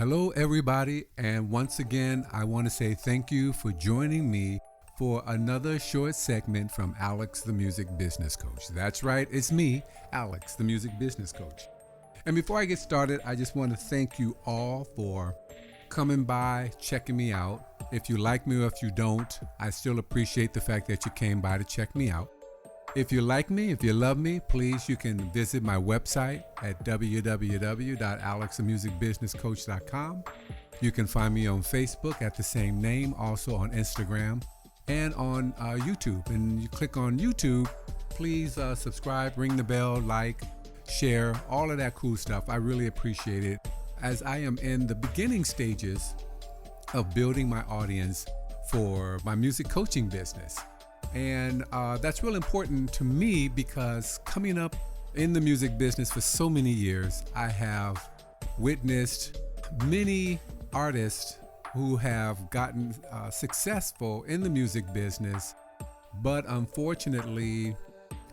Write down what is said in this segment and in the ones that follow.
Hello, everybody, and once again, I want to say thank you for joining me for another short segment from Alex, the Music Business Coach. That's right, it's me, Alex, the Music Business Coach. And before I get started, I just want to thank you all for coming by, checking me out. If you like me or if you don't, I still appreciate the fact that you came by to check me out. If you like me, if you love me, please, you can visit my website at www.alexthemusicbusinesscoach.com. You can find me on Facebook at the same name, also on Instagram and on YouTube. And you click on YouTube, please subscribe, ring the bell, like, share, all of that cool stuff. I really appreciate it, as I am in the beginning stages of building my audience for my music coaching business. And that's real important to me because coming up in the music business for so many years, I have witnessed many artists who have gotten successful in the music business, but unfortunately,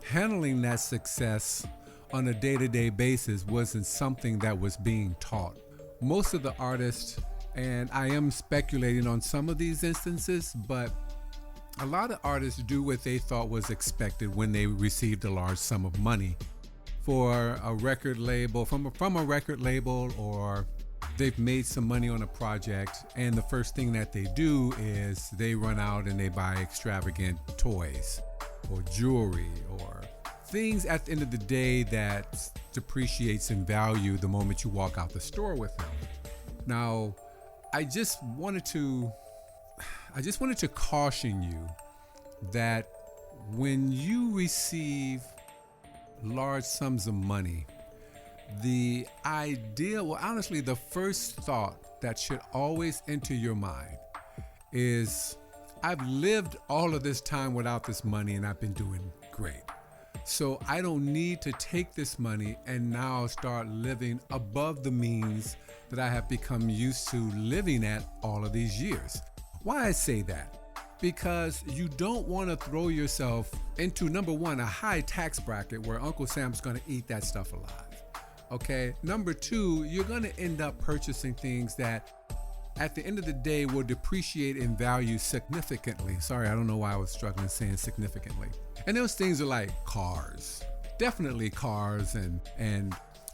handling that success on a day-to-day basis wasn't something that was being taught. Most of the artists, and I am speculating on some of these instances, but a lot of artists do what they thought was expected when they received a large sum of money for a record label, from a record label, or they've made some money on a project, and the first thing that they do is they run out and they buy extravagant toys or jewelry or things at the end of the day that depreciates in value the moment you walk out the store with them. Now, I just wanted to caution you that when you receive large sums of money, the first thought that should always enter your mind is, I've lived all of this time without this money and I've been doing great. So I don't need to take this money and now start living above the means that I have become used to living at all of these years. Why I say that? Because you don't want to throw yourself into, number one, a high tax bracket where Uncle Sam's going to eat that stuff alive. Okay. Number two, you're going to end up purchasing things that at the end of the day will depreciate in value significantly. Sorry, I don't know why I was struggling saying significantly. And those things are like cars, definitely cars and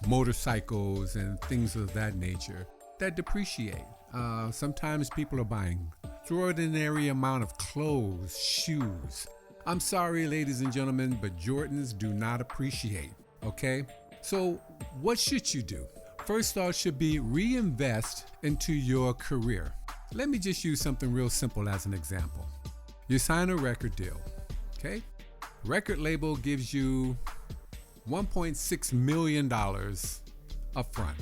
motorcycles and things of that nature that depreciate. Sometimes people are buying extraordinary amount of clothes, shoes. I'm sorry, ladies and gentlemen, but Jordans do not appreciate, okay? So what should you do? First thought should be reinvest into your career. Let me just use something real simple as an example. You sign a record deal, okay? Record label gives you $1.6 million up front.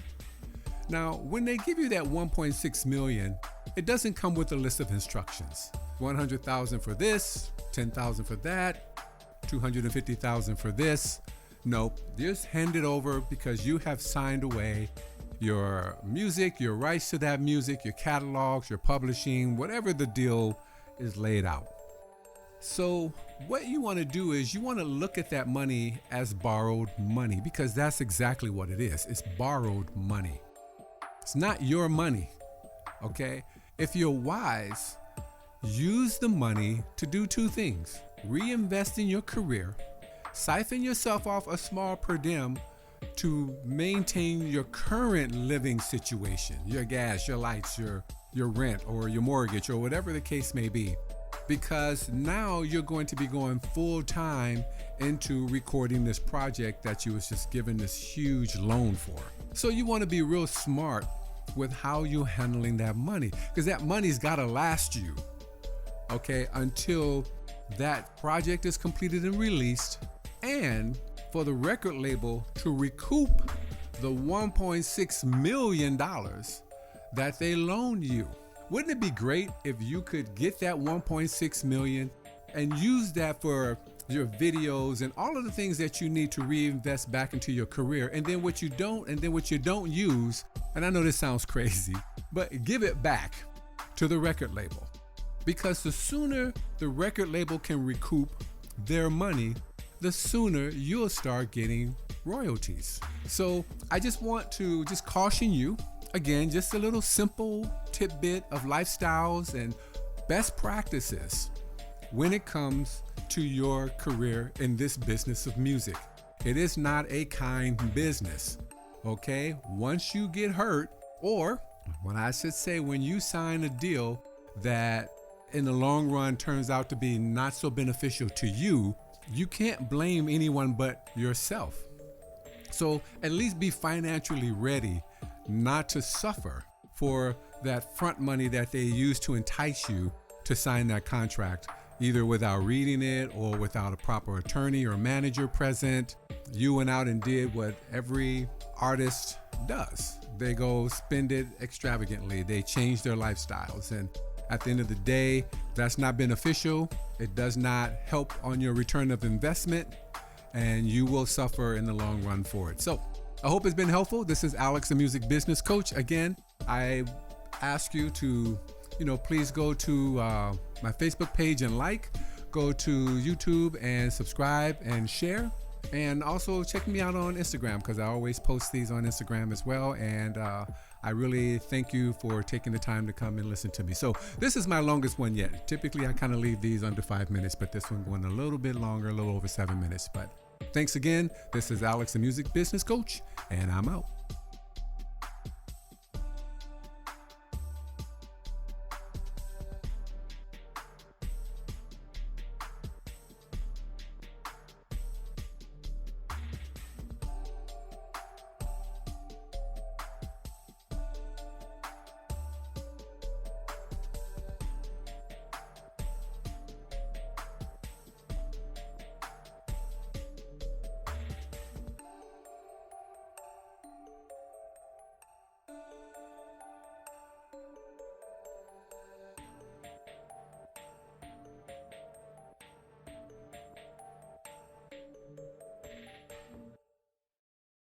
Now, when they give you that $1.6 million, it doesn't come with a list of instructions. $100,000 for this, $10,000 for that, $250,000 for this. Nope, just hand it over because you have signed away your music, your rights to that music, your catalogs, your publishing, whatever the deal is laid out. So what you want to do is you want to look at that money as borrowed money, because that's exactly what it is. It's borrowed money. It's not your money, okay? If you're wise, use the money to do two things: reinvest in your career, siphon yourself off a small per diem to maintain your current living situation, your gas, your lights, your rent, or your mortgage, or whatever the case may be. Because now you're going to be going full time into recording this project that you was just given this huge loan for. So you want to be real smart with how you're handling that money, because that money's got to last you, okay, until that project is completed and released, and for the record label to recoup the $1.6 million that they loaned you. Wouldn't it be great if you could get that $1.6 million and use that for your videos and all of the things that you need to reinvest back into your career, and then what you don't use, and I know this sounds crazy, but give it back to the record label. Because the sooner the record label can recoup their money, the sooner you'll start getting royalties. So I just want to caution you again, just a little simple tidbit of lifestyles and best practices when it comes to your career in this business of music. It is not a kind business, okay? Once you get hurt, or when I should say when you sign a deal that in the long run turns out to be not so beneficial to you, you can't blame anyone but yourself. So at least be financially ready not to suffer for that front money that they use to entice you to sign that contract, either without reading it or without a proper attorney or manager present. You went out and did what every artist does. They go spend it extravagantly. They change their lifestyles. And at the end of the day, that's not beneficial. It does not help on your return of investment, and you will suffer in the long run for it. So I hope it's been helpful. This is Alex, the music business coach. Again, I ask you to, please go to my Facebook page and go to YouTube and subscribe and share. And also check me out on Instagram, because I always post these on Instagram as well. And I really thank you for taking the time to come and listen to me. So this is my longest one yet. Typically, I kind of leave these under 5 minutes, but this one going a little bit longer, a little over 7 minutes. But thanks again. This is Alex, the music business coach, and I'm out.